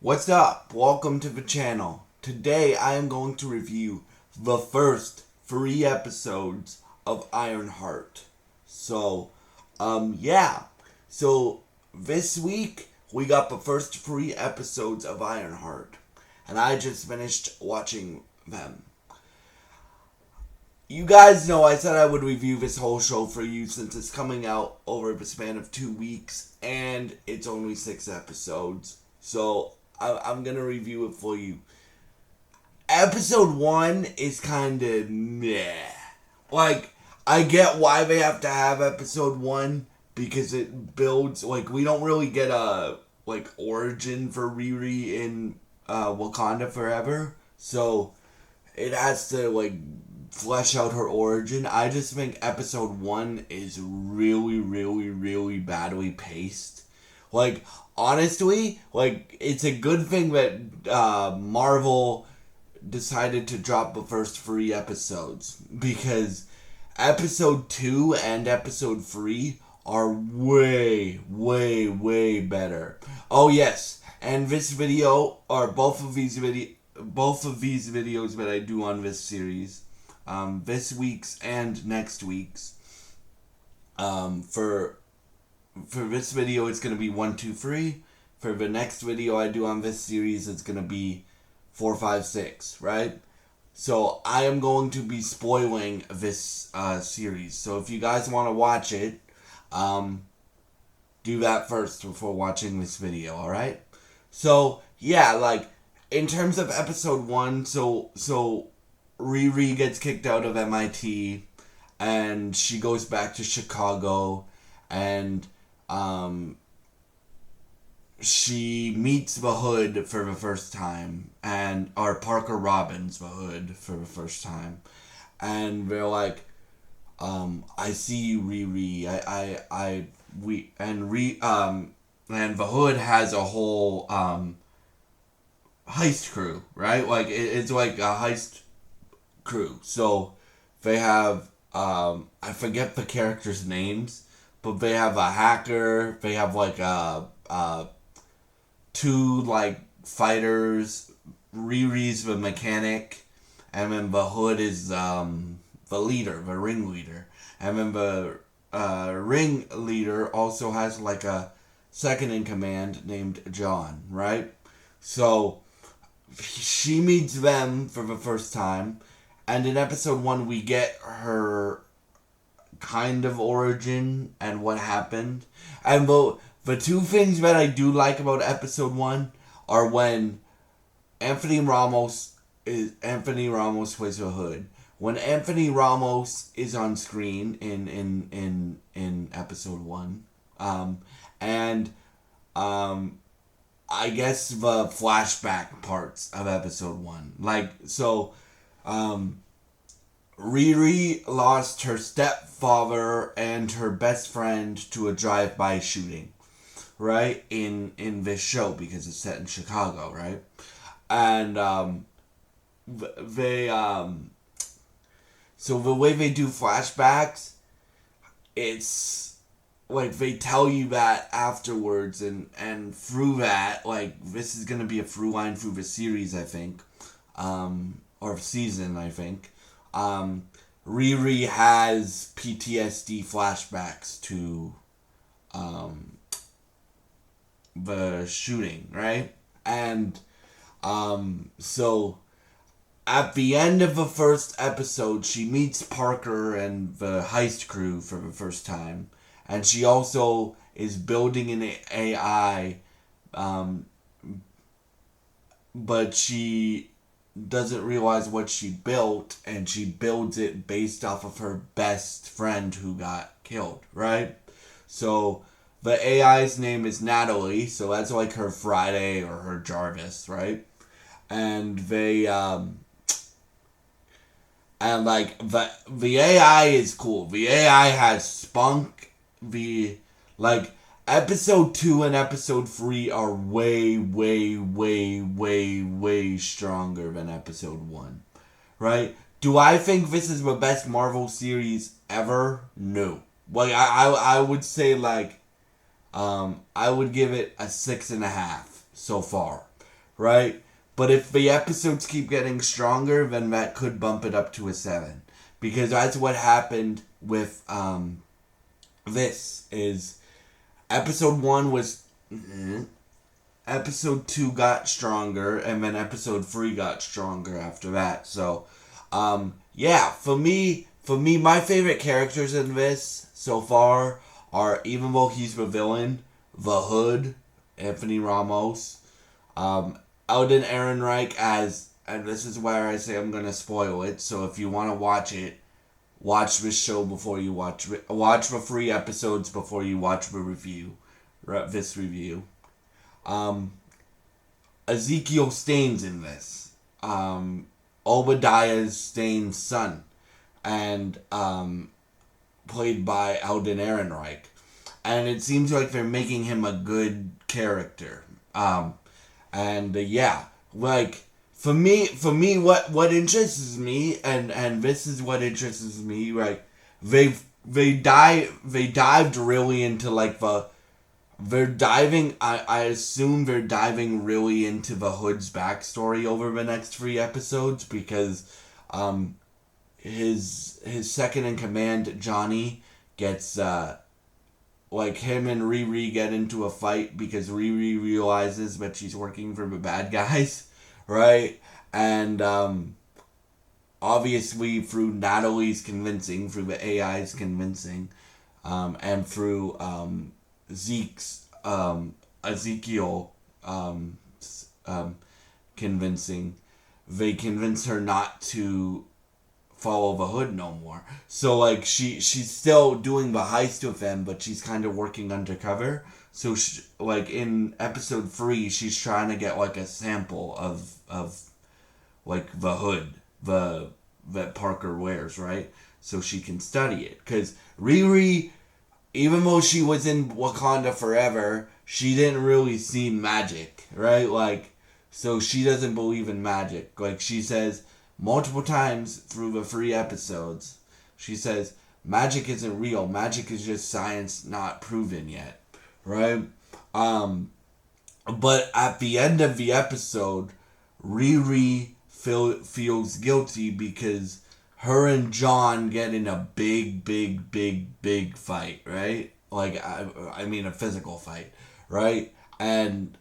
What's up? Welcome to the channel. Today I am going to review the first 3 episodes of Ironheart. So this week we got the first 3 episodes of Ironheart, and I just finished watching them. You guys know I said I would review this whole show for you since it's coming out over the span of 2 weeks, and it's only 6 episodes. So I'm gonna review it for you. Episode 1 is kind of meh. Like, I get why they have to have episode 1 because it builds, like, we don't really get a, like, origin for Riri in Wakanda Forever. So it has to, like, flesh out her origin. I just think episode 1 is really badly paced. Like, honestly, like, it's a good thing that Marvel decided to drop the first 3 episodes, because episode 2 and episode 3 are way better. Oh yes, and this video, or both of these videos that I do on this series, this week's and next week's, for this video it's going to be 1, 2, 3. For the next video I do on this series, it's going to be 4, 5, 6, right? So I am going to be spoiling this series. So if you guys want to watch it, do that first before watching this video, alright? So, yeah, like, in terms of episode 1, so Riri gets kicked out of MIT, and she goes back to Chicago, and she meets the Hood for the first time, or Parker Robbins, the Hood, for the first time, and they're like, I see you, Riri. And the Hood has a whole heist crew, right? Like, it's like a heist crew. So they have I forget the characters' names, but they have a hacker. They have like two like fighters. Riri's the mechanic, and then the Hood is the leader, the ringleader, and then the ringleader also has like a second in command named John, right? So she meets them for the first time, and in episode 1 we get her kind of origin and what happened. And the 2 things that I do like about episode 1 are when Anthony Ramos plays the Hood. When Anthony Ramos is on screen in episode 1, and I guess the flashback parts of episode 1, like, so Riri lost her stepfather and her best friend to a drive-by shooting, right? In this show, because it's set in Chicago, right? And so the way they do flashbacks, it's like they tell you that afterwards, and through that, like, this is gonna be a through line through the series, I think, or season, I think. Riri has PTSD flashbacks to the shooting, right? And so at the end of the first episode, she meets Parker and the heist crew for the first time, and she also is building an AI, but she doesn't realize what she built, and she builds it based off of her best friend who got killed, right? So the AI's name is Natalie, so that's like her Friday or her Jarvis, right? And they and like the AI is cool. The AI has spunk. Episode 2 and episode 3 are way stronger than episode 1, right? Do I think this is the best Marvel series ever? No. Like, I would say, like, I would give it a 6.5 so far. right? But if the episodes keep getting stronger, then that could bump it up to a 7. Because that's what happened with this is episode 1 was episode 2 got stronger, and then episode 3 got stronger after that. So yeah, for me, my favorite characters in this so far are, even though he's the villain, the Hood, Anthony Ramos, Alden Ehrenreich as, and this is where I say I'm gonna spoil it. So if you want to watch it, watch this show before you watch the 3 episodes before you watch the review, this review. Ezekiel Staines in this. Obadiah Staines' son, and played by Alden Ehrenreich. And it seems like they're making him a good character. Yeah, like for me, what interests me, and this is what interests me, like they dived really into like they're diving. I assume they're diving really into the Hood's backstory over the next 3 episodes, because his second in command, Johnny, gets like him and Riri get into a fight because Riri realizes that she's working for the bad guys, right? And obviously through Natalie's convincing, through the AI's convincing, and through Zeke's Ezekiel convincing, they convince her not to follow the Hood no more. So like she's still doing the heist with them, but she's kind of working undercover. So like in episode 3, she's trying to get like a sample of like the Hood that Parker wears, right? So she can study it, because Riri, even though she was in Wakanda forever, she didn't really see magic, right? Like, so she doesn't believe in magic. Like, she says multiple times through the 3 episodes, she says, magic isn't real. Magic is just science not proven yet, right? But at the end of the episode, Riri feels guilty because her and John get in a big fight, right? Like, I mean a physical fight, right? And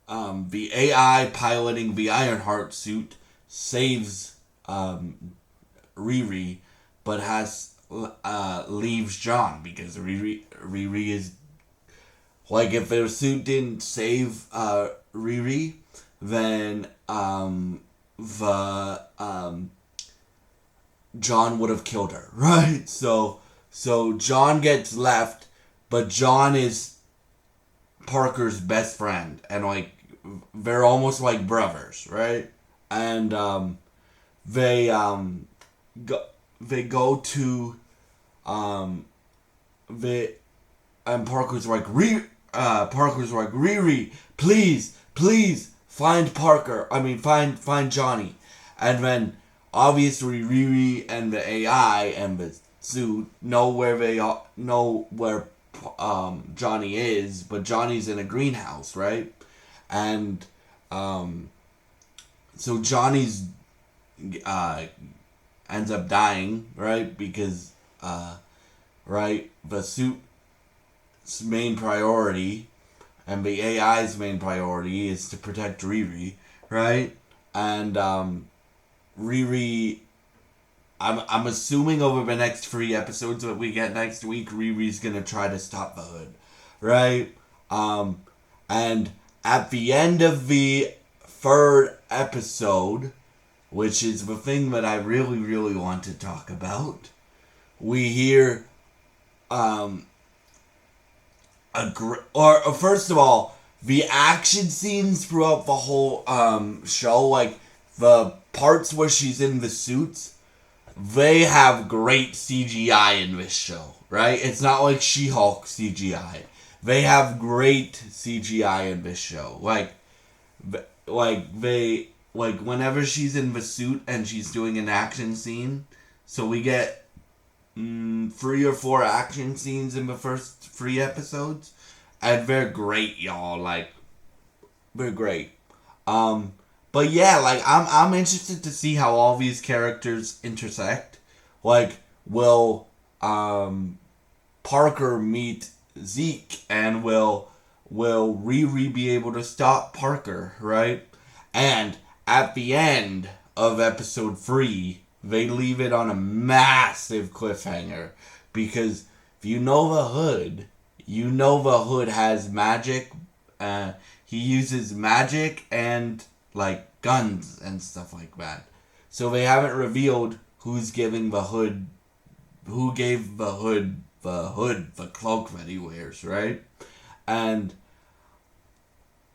the AI piloting the Ironheart suit saves Riri, but leaves John, because Riri is, like, if their suit didn't save Riri, then John would have killed her, right? So John gets left, but John is Parker's best friend, and like they're almost like brothers, right? And they go to they and Parker's like Riri, please find Parker. I mean find Johnny. And then obviously Riri and the AI and the suit know where Johnny is, but Johnny's in a greenhouse, right? And so Johnny's ends up dying, right? Because right, the suit's main priority and the AI's main priority is to protect Riri, right? And Riri, I'm assuming over the next 3 episodes that we get next week, Riri's gonna try to stop the Hood, right? And at the end of the 3rd episode, which is the thing that I really want to talk about, we hear first of all, the action scenes throughout the whole show, like the parts where she's in the suits, they have great CGI in this show, right? It's not like She-Hulk CGI. They have great CGI in this show. Like whenever she's in the suit and she's doing an action scene, so we get 3 or 4 action scenes in the first 3 episodes, and they're great, y'all. Like, they're great. But yeah, like I'm interested to see how all these characters intersect. Like, will Parker meet Zeke, and will Riri be able to stop Parker, right? And at the end of episode 3, they leave it on a massive cliffhanger, because if you know the Hood, you know the Hood has magic. He uses magic and like guns and stuff like that. So they haven't revealed who's giving the Hood, who gave the cloak that he wears, right? And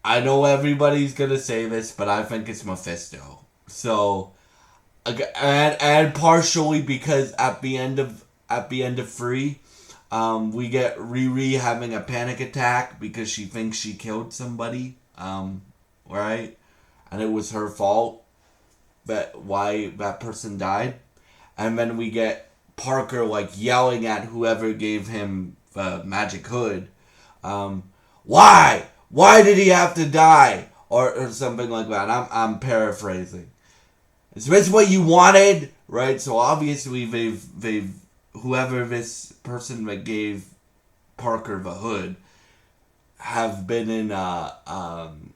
I know everybody's gonna say this, but I think it's Mephisto. So, and partially because at the end of 3, we get Riri having a panic attack because she thinks she killed somebody, right? And it was her fault that why that person died. And then we get Parker like yelling at whoever gave him the magic hood. Why? Why did he have to die? Or something like that. I'm paraphrasing. Is this what you wanted? Right? So obviously they've whoever this person that gave Parker the hood have been in an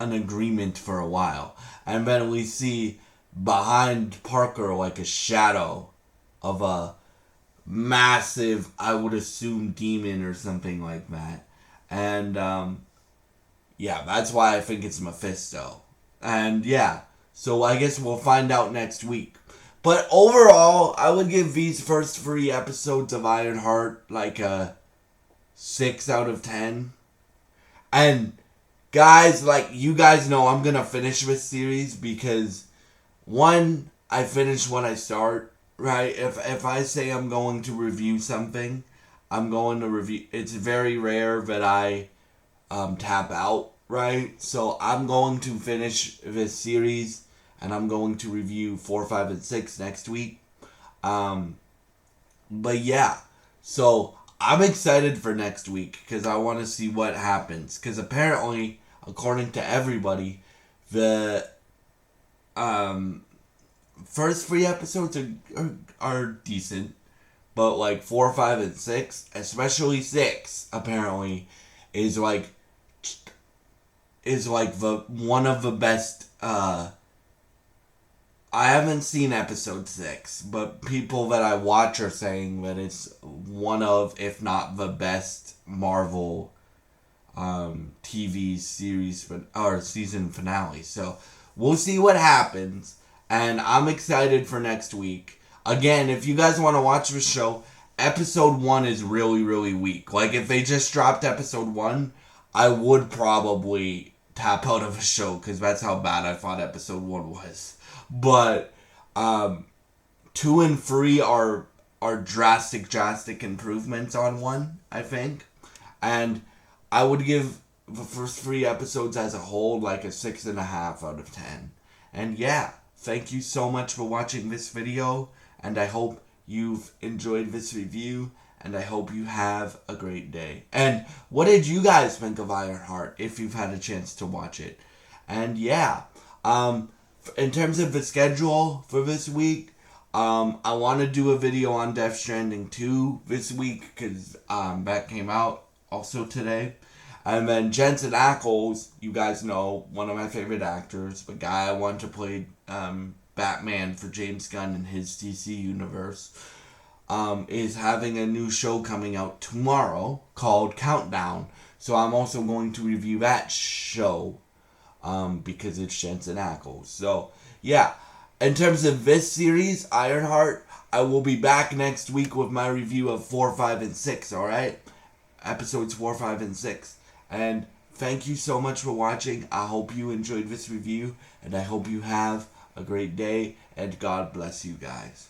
agreement for a while. And then we see behind Parker like a shadow of a massive, I would assume, demon or something like that. And yeah, that's why I think it's Mephisto. And yeah, so I guess we'll find out next week. But overall, I would give these first 3 episodes of Ironheart like a 6 out of 10. And guys, like, you guys know I'm gonna finish this series because, one, I finish what I start, right? If I say I'm going to review something, I'm going to review. It's very rare that I tap out, right? So I'm going to finish this series, and I'm going to review 4, 5, and 6 next week. But yeah, so I'm excited for next week because I want to see what happens. Because apparently, according to everybody, the first 3 episodes are decent, but like 4, 5, and 6, especially 6, apparently, is like the one of the best. I haven't seen episode 6, but people that I watch are saying that it's one of, if not the best, Marvel TV series or season finale. So we'll see what happens, and I'm excited for next week. Again, if you guys want to watch the show, episode 1 is really, really weak. Like, if they just dropped episode 1, I would probably tap out of the show because that's how bad I thought episode 1 was. But 2 and 3 are drastic improvements on 1, I think. And I would give the first 3 episodes as a whole like a 6.5 out of 10. And yeah, thank you so much for watching this video, and I hope you've enjoyed this review, and I hope you have a great day. And what did you guys think of Ironheart if you've had a chance to watch it? And yeah, in terms of the schedule for this week, I want to do a video on Death Stranding 2 this week because that came out also today. And then Jensen Ackles, you guys know, one of my favorite actors, the guy I want to play Batman for James Gunn in his DC universe, is having a new show coming out tomorrow called Countdown. So I'm also going to review that show because it's Jensen Ackles. So yeah, in terms of this series, Ironheart, I will be back next week with my review of 4, 5, and 6, alright? Episodes 4, 5, and 6. And thank you so much for watching. I hope you enjoyed this review, and I hope you have a great day, and God bless you guys.